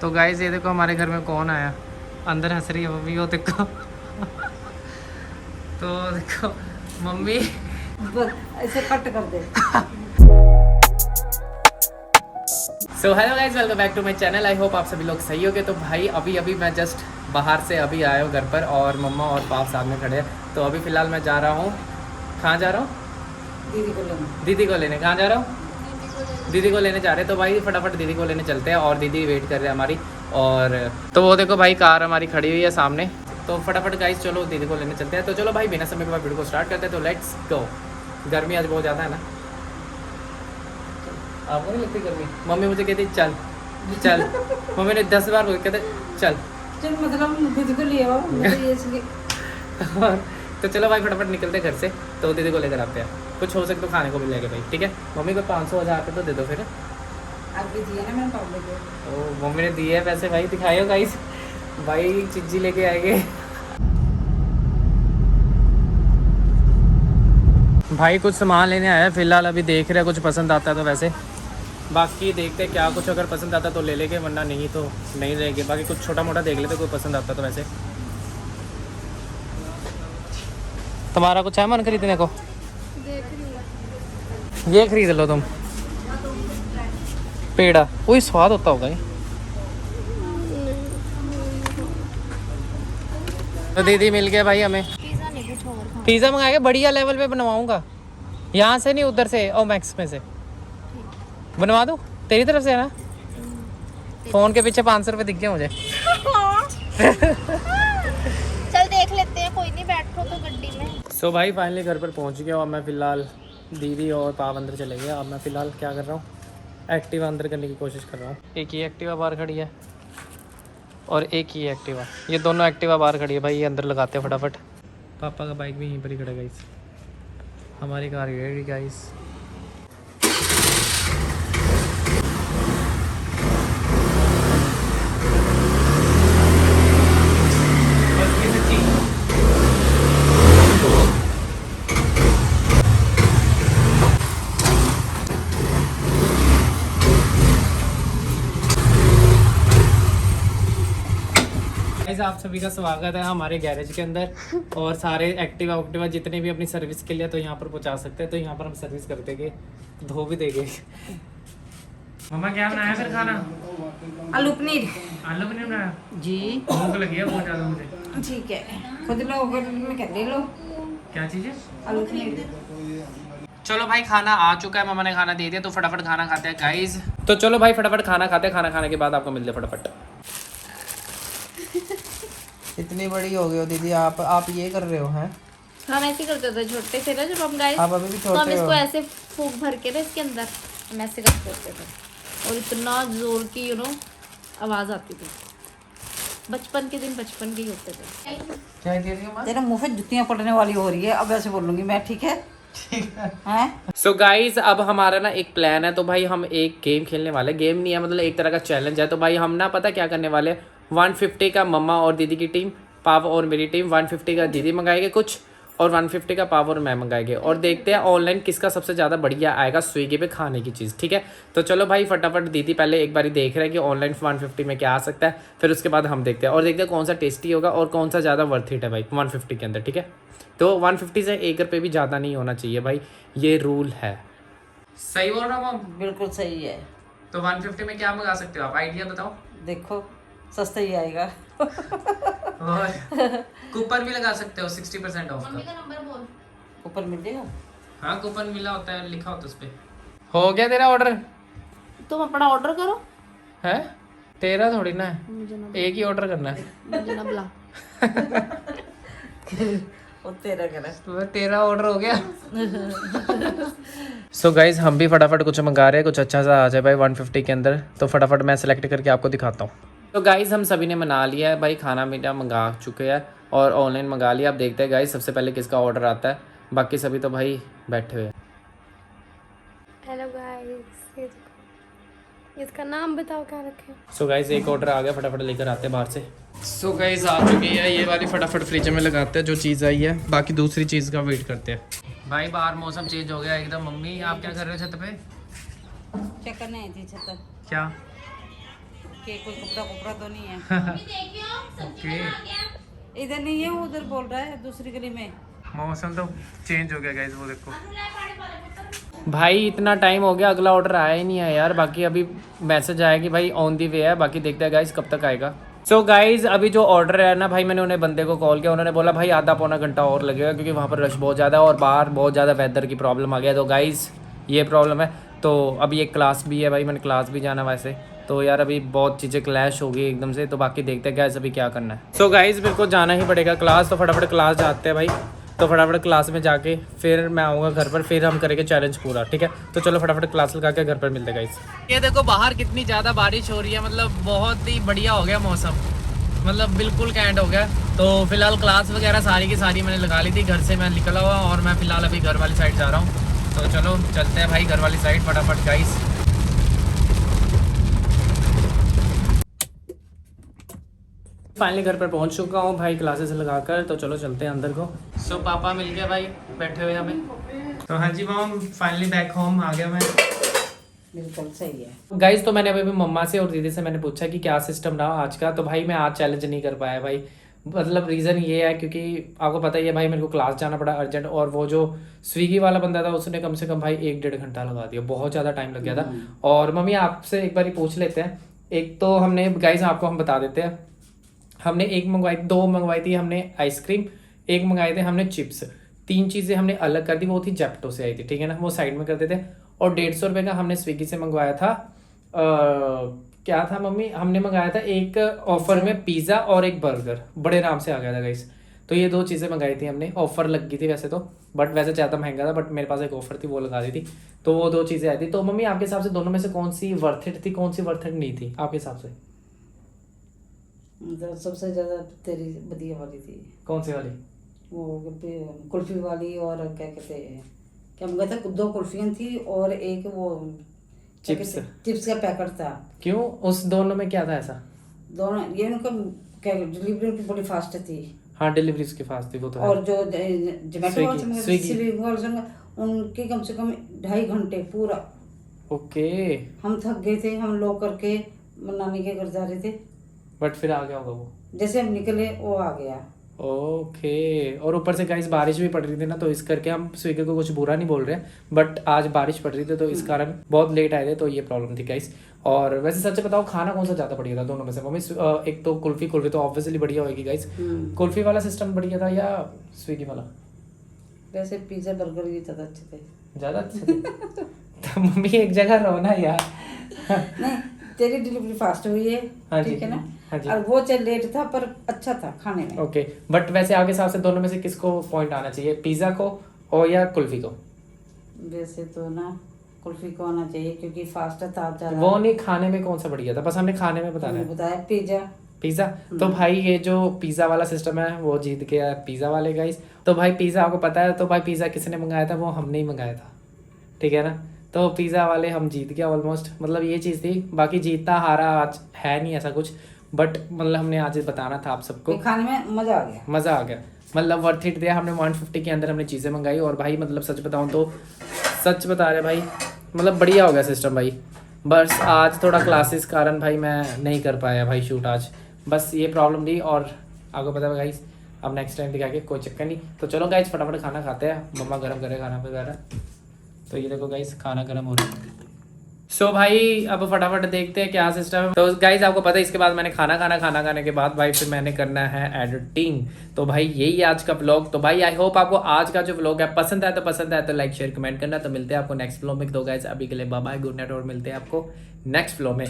तो गाइस ये देखो हमारे घर में कौन आया, अंदर हंस रही है मम्मी, वो देखो। तो देखो मम्मी ऐसे कट कर दे। So hello guys, welcome back to my channel. I hope आप सभी लोग सही होगे। तो भाई अभी मैं जस्ट बाहर से अभी आया हूँ घर पर, और मम्मा और पाप साथ में खड़े हैं। तो अभी फ़िलहाल मैं जा रहा हूँ, कहाँ जा रहा हूँ? दीदी को लेने। कहाँ जा रहा हूँ? दीदी को लेने जा रहे हैं। तो भाई फटाफट दीदी को लेने चलते हैं, और दीदी वेट कर रहे हैं हमारी। और तो वो देखो भाई कार हमारी खड़ी हुई है सामने। तो फटाफट गाइस चलो दीदी को लेने चलते हैं। तो चलो भाई बिना समय के बाद वीडियो को स्टार्ट करते हैं। तो लेट्स गो। गर्मी आज बहुत ज़्यादा है ना, आपको नहीं लगती गर्मी? मम्मी मुझे कहती चल चल, मम्मी ने 10 बार बोल कहते चल चल मतलब दीदी को ले आओ, मुझे ये इसलिए। तो चलो भाई फटाफट निकलते हैं घर से। तो दीदी को लेकर आते हैं, कुछ हो सके तो खाने को मिल जाएगा भाई, ठीक है? मम्मी को 500 1000 तो दे दो फिर। आप भी दिए ना मैंने पापा को। ओ मम्मी ने दिए है पैसे भाई, दिखाइयो गाइस। भाई चिज्जी लेके आएंगे भाई, कुछ सामान लेने आया है फिलहाल। अभी देख रहे हैं कुछ पसंद आता है तो वैसे, बाकी देखते हैं क्या कुछ अगर पसंद आता तो ले लेंगे, वरना नहीं तो नहीं रहेंगे। बाकी कुछ छोटा मोटा देख लेते कोई पसंद आता तो वैसे। तुम्हारा कुछ है मन खरीदने को? ये खरीद लो तुम, पेड़ा। वही स्वाद होता होगा ये। तो दीदी मिल गया भाई हमें। पिज़्ज़ा मंगाएगा, बढ़िया लेवल पे बनवाऊंगा। यहाँ से नहीं, उधर से ओ मैक्स में से बनवा दूँ तेरी तरफ से, है ना? फ़ोन के पीछे 500 रुपये दिख गए मुझे। चल देख लेते हैं, कोई नहीं, बैठो तो गड्डी में। सो भाई फाइनली घर पर पहुँच गया, और मैं फ़िलहाल दीदी और पाप अंदर चले गए। अब मैं फ़िलहाल क्या कर रहा हूँ, एक्टिवा अंदर करने की कोशिश कर रहा हूँ। एक ही एक्टिवा बाहर खड़ी है और एक ही एक्टिवा, ये दोनों एक्टिवा बाहर खड़ी है भाई। ये अंदर लगाते हैं फटाफट। पापा का बाइक भी यहीं पर ही खड़ा है गाइस, हमारी कार रेडी गाइस। आप सभी का स्वागत है हमारे गैरेज के अंदर, और सारे एक्टिवा जितने भी अपनी सर्विस के लिए तो यहाँ पर पहुँचा सकते हैं। तो यहाँ पर हम सर्विस कर देंगे, धो भी देंगे। मम्मा क्या बनाया फिर खाना? आलू पनीर। आलू पनीर बनाया जी, भूख लगी है बहुत ज़्यादा मुझे। ठीक है, खुद लो में कर ले लो। क्या चीज़ है? आलू पनीर। चलो भाई खाना आ चुका है, मम्मा ने खाना दे दिया, तो फटाफट खाना खाते हैं गाइज। तो चलो भाई फटाफट खाना खाते हैं, खाना खाने के बाद आपको मिलते हैं फटाफट। इतनी बड़ी हो गई हो दीदी आप ये कर रहे हो हैं? हम ऐसे करते थे छोटे थे ना जब हम गाइस, आप अभी भी तो हम छोटे इसको हो। ऐसे फूंक भर के ना इसके अंदर हम ऐसे करते थे, और इतना जोर की आवाज आती थी। बचपन के दिन बचपन के ही होते थे। क्या कह रही हो? तेरे मुंह पे जुतियां पड़ने वाली हो रही है, अब ऐसे बोलूंगी मैं, ठीक है? हैं? सो गाइज अब हमारा ना एक प्लान है। तो भाई हम एक गेम खेलने वाले, गेम नहीं है मतलब एक तरह का चैलेंज है। तो भाई हम ना पता क्या करने वाले, 150 का मम्मा और दीदी की टीम, पाव और मेरी टीम, 150 का दीदी मंगाएंगे कुछ, और 150 का पाव और मैं मंगाएंगे। और देखते हैं ऑनलाइन किसका सबसे ज़्यादा बढ़िया आएगा स्विगी पे खाने की चीज़, ठीक है? तो चलो भाई फटाफट, दीदी पहले एक बारी देख रहे हैं कि ऑनलाइन 150 में क्या आ सकता है, फिर उसके बाद हम देखते हैं, और देखते हैं कौन सा टेस्टी होगा और कौन सा ज़्यादा वर्थ इट है भाई 150 के अंदर, ठीक है? तो 150 से 1 रुपये भी ज़्यादा नहीं होना चाहिए भाई, ये रूल है। सही बोल रहा हूँ? बिल्कुल सही है। तो 150 में क्या मंगा सकते हो आप, आइडिया बताओ। देखो सस्ता ही आएगा। और कूपन भी लगा सकते हो 60% ऑफ मम्मी का। का नंबर बोल। ऊपर मिल जाएगा। हाँ कूपन मिला होता है, लिखा होता है उस पे। हो गया तेरा ऑर्डर? तुम अपना ऑर्डर करो, है तेरा थोड़ी ना है, मुझे ना एक ही ऑर्डर करना है। मुझे ना बुला। वो तेरा करा। तो तेरा ऑर्डर हो गया। सो गाइज हम भी फटाफट कुछ मंगा रहे हैं, कुछ अच्छा सा आ जाए भाई 150 के अंदर। तो फटाफट मैं सेलेक्ट करके आपको दिखाता हूँ। तो गाइज हम सभी ने मना लिया है भाई, खाना मीठा मंगा चुके हैं और ऑनलाइन मंगा लिया। अब देखते हैं गाइज सबसे पहले किसका ऑर्डर आता है, बाकी सभी तो भाई बैठे हुए हैं। हेलो गाइस, इसका नाम बताओ क्या रखें। सो गाइज एक ऑर्डर आ गया, फटाफट लेकर आते हैं बाहर से। सो गाइज आ चुकी है ये वाली, फटाफट फ्रिज में लगाते हैं जो चीज़ आई है, बाकी दूसरी चीज़ का वेट करते हैं। भाई बाहर मौसम चेंज हो गया एकदम। मम्मी आप क्या कर रहे हो छत पे? चेक करने आई थी छत। क्या? के कोई कपड़ा कपड़ा तो नहीं है। ओके, इधर नहीं है, वो उधर बोल रहा है दूसरी गली में। मौसम तो चेंज हो गया गाइस, वो देखो भाई इतना टाइम हो गया, अगला ऑर्डर आया ही नहीं है यार। बाकी अभी मैसेज आया कि भाई ऑन दी वे है, बाकी देखते हैं गाइस कब तक आएगा। सो गाइज अभी जो ऑर्डर है ना भाई, मैंने उन्हें बंदे को कॉल किया, उन्होंने बोला भाई आधा पौना घंटा और लगेगा क्योंकि वहाँ पर रश बहुत ज़्यादा है और बाहर बहुत ज़्यादा वेदर की प्रॉब्लम आ गया। तो गाइज ये प्रॉब्लम है। तो अभी एक क्लास भी है भाई, मैंने क्लास भी जाना वैसे तो यार अभी बहुत चीज़ें क्लैश हो गई एकदम से। तो बाकी देखते हैं गाइस अभी क्या करना है। सो गाइज मेरे को जाना ही पड़ेगा क्लास, तो फटाफट क्लास जाते हैं भाई। तो फटाफट क्लास में जाके फिर मैं आऊँगा घर पर, फिर हम करेंगे चैलेंज पूरा, ठीक है। तो चलो फटाफट क्लास लगा के घर पर मिलते हैं गाइस। ये देखो बाहर कितनी ज़्यादा बारिश हो रही है, मतलब बहुत ही बढ़िया हो गया मौसम, मतलब बिल्कुल कैंट हो गया। तो फिलहाल क्लास वगैरह सारी की सारी मैंने लगा ली थी, घर से मैं निकला हुआ और मैं फिलहाल अभी घर वाली साइड जा रहा हूँ। तो चलो चलते हैं भाई घर वाली साइड फटाफट गाइस। फाइनली घर पर पहुंच चुका हूँ भाई क्लासेस लगाकर। तो चलो चलते हैं अंदर को। सो पापा मिल गए भाई, बैठे हुए हमें। तो हाँ जी मॉम, फाइनली बैक होम आ गया मैं। बिल्कुल सही है गाइज तो मैंने अभी मम्मा से और दीदी से मैंने पूछा कि क्या सिस्टम रहा आज का। तो भाई मैं आज चैलेंज नहीं कर पाया भाई, मतलब रीज़न ये है क्योंकि आपको पता ही है भाई मेरे को क्लास जाना पड़ा अर्जेंट। और वो जो स्विगी वाला बंदा था उसने कम से कम भाई 1-1.5 घंटा लगा दिया, बहुत ज़्यादा टाइम लग गया था। और मम्मी आपसे एक बार पूछ लेते हैं, एक तो हमने गाइज आपको हम बता देते हैं, हमने दो मंगवाई थी हमने आइसक्रीम, एक मंगाए थे हमने चिप्स, 3 चीज़ें हमने अलग कर दी, वो थी जेप्टो से आई थी, ठीक है ना, वो साइड में कर देते। और 150 रुपये का हमने स्विगी से मंगवाया था। क्या था मम्मी, हमने मंगाया था एक ऑफर में पिज़्ज़ा और एक बर्गर, बड़े आराम से आ गया था गाइस। तो ये 2 चीज़ें मंगाई थी हमने, ऑफर लग गई थी वैसे तो, बट वैसे ज़्यादा महंगा था, बट मेरे पास एक ऑफर थी वो लगा दी थी। तो वो 2 चीज़ें आई थी। तो मम्मी आपके हिसाब से दोनों में से कौन सी वर्थ इट थी, कौन सी वर्थ इट नहीं थी आपके हिसाब से? मतलब सबसे ज्यादा तेरी बढ़िया वाली थी कौन सी वाली? वो कुल्फी वाली, और क्या कहते हैं, क्या मंगाया था, 2 कुल्फियाँ थी और एक वो चिप्स का पैकेट था। क्यों, उस दोनों में क्या था ऐसा? दोनों ये उनका क्या डिलीवरी बड़ी फास्ट थी। हाँ डिलीवरी उसकी फास्ट थी वो तो है। और जो जोमेटो स्विगी उनके कम से कम 2.5 घंटे पूरा। ओके, हम थक गए थे, हम लोग करके नानी के घर जा रहे थे, बट फिर आ गया होगा वो, जैसे हम निकले वो आ गया। ओके। और ऊपर से गाइस बारिश भी पड़ रही थी ना, तो इस करके हम स्विगी को कुछ बुरा नहीं बोल रहे हैं, बट आज बारिश पड़ रही थी तो इस कारण बहुत लेट आए थे, तो ये प्रॉब्लम थी गाइस। और वैसे सच बताओ खाना कौन सा ज़्यादा बढ़िया था दोनों में से मम्मी? एक तो कुल्फी तो ऑब्वियसली बढ़िया होगी गाइस। कुल्फी वाला सिस्टम बढ़िया था या स्विगी वाला? वैसे पिज्जा बर्गर ये ज़्यादा अच्छे थे। ज़्यादा अच्छे थे? तो मम्मी एक जगह रहो ना यार। नहीं तेरी डिलीवरी फास्ट हुई है, हाँ जी, ठीक है ना। हाँ जी। और वो चल लेट था पर अच्छा था खाने में। ओके, बट वैसे आपके हिसाब से दोनों में से किसको पॉइंट आना चाहिए, पिज़्ज़ा को और या कुल्फी को? वैसे तो ना कुल्फी को आना चाहिए क्योंकि फास्ट था ज़्यादा। वो नहीं, खाने में कौन सा बढ़िया था, बस हमने खाने में बताया। बताया पिज़्ज़ा। तो भाई ये जो पिज़्ज़ा वाला सिस्टम है वो जीत गया है पिज़्ज़ा वाले गाइस। तो भाई पिज़्ज़ा आपको पता है, तो भाई पिज़्ज़ा किसने मंगाया था? वो हमने ही मंगाया था, ठीक है ना। तो पिज़्ज़ा वाले हम जीत गया ऑलमोस्ट, मतलब ये चीज़ थी। बाकी जीतता हारा आज है नहीं ऐसा कुछ, बट मतलब हमने आज बताना था आप सबको, खाने में मज़ा आ गया, मज़ा आ गया, मतलब वर्थ इट दिया हमने। 150 के अंदर हमने चीज़ें मंगाई और भाई मतलब सच बताऊँ तो, सच बता रहे भाई, मतलब बढ़िया हो गया सिस्टम भाई। बस आज थोड़ा क्लासेस कारण भाई मैं नहीं कर पाया भाई शूट आज, बस ये प्रॉब्लम थी। और आपको पता है गाइस, अब नेक्स्ट टाइम दिखाएंगे, कोई चक्कर नहीं। तो चलो गाइस फटाफट खाना खाते हैं, मम्मा गरम करे खाना वगैरह। तो ये देखो गाइस खाना गर्म हो रहा है। सो भाई अब फटाफट देखते हैं क्या सिस्टम है। तो गाइस आपको पता है इसके बाद मैंने खाना खाने के बाद भाई फिर मैंने करना है एडिटिंग। तो भाई यही है आज का व्लॉग। तो भाई आई होप आपको आज का जो व्लॉग है पसंद आया तो लाइक शेयर कमेंट करना। तो मिलते हैं आपको नेक्स्ट व्लॉग में। तो गाइस अभी के लिए बाय बाय, गुड नाइट, और मिलते हैं आपको नेक्स्ट व्लॉग में।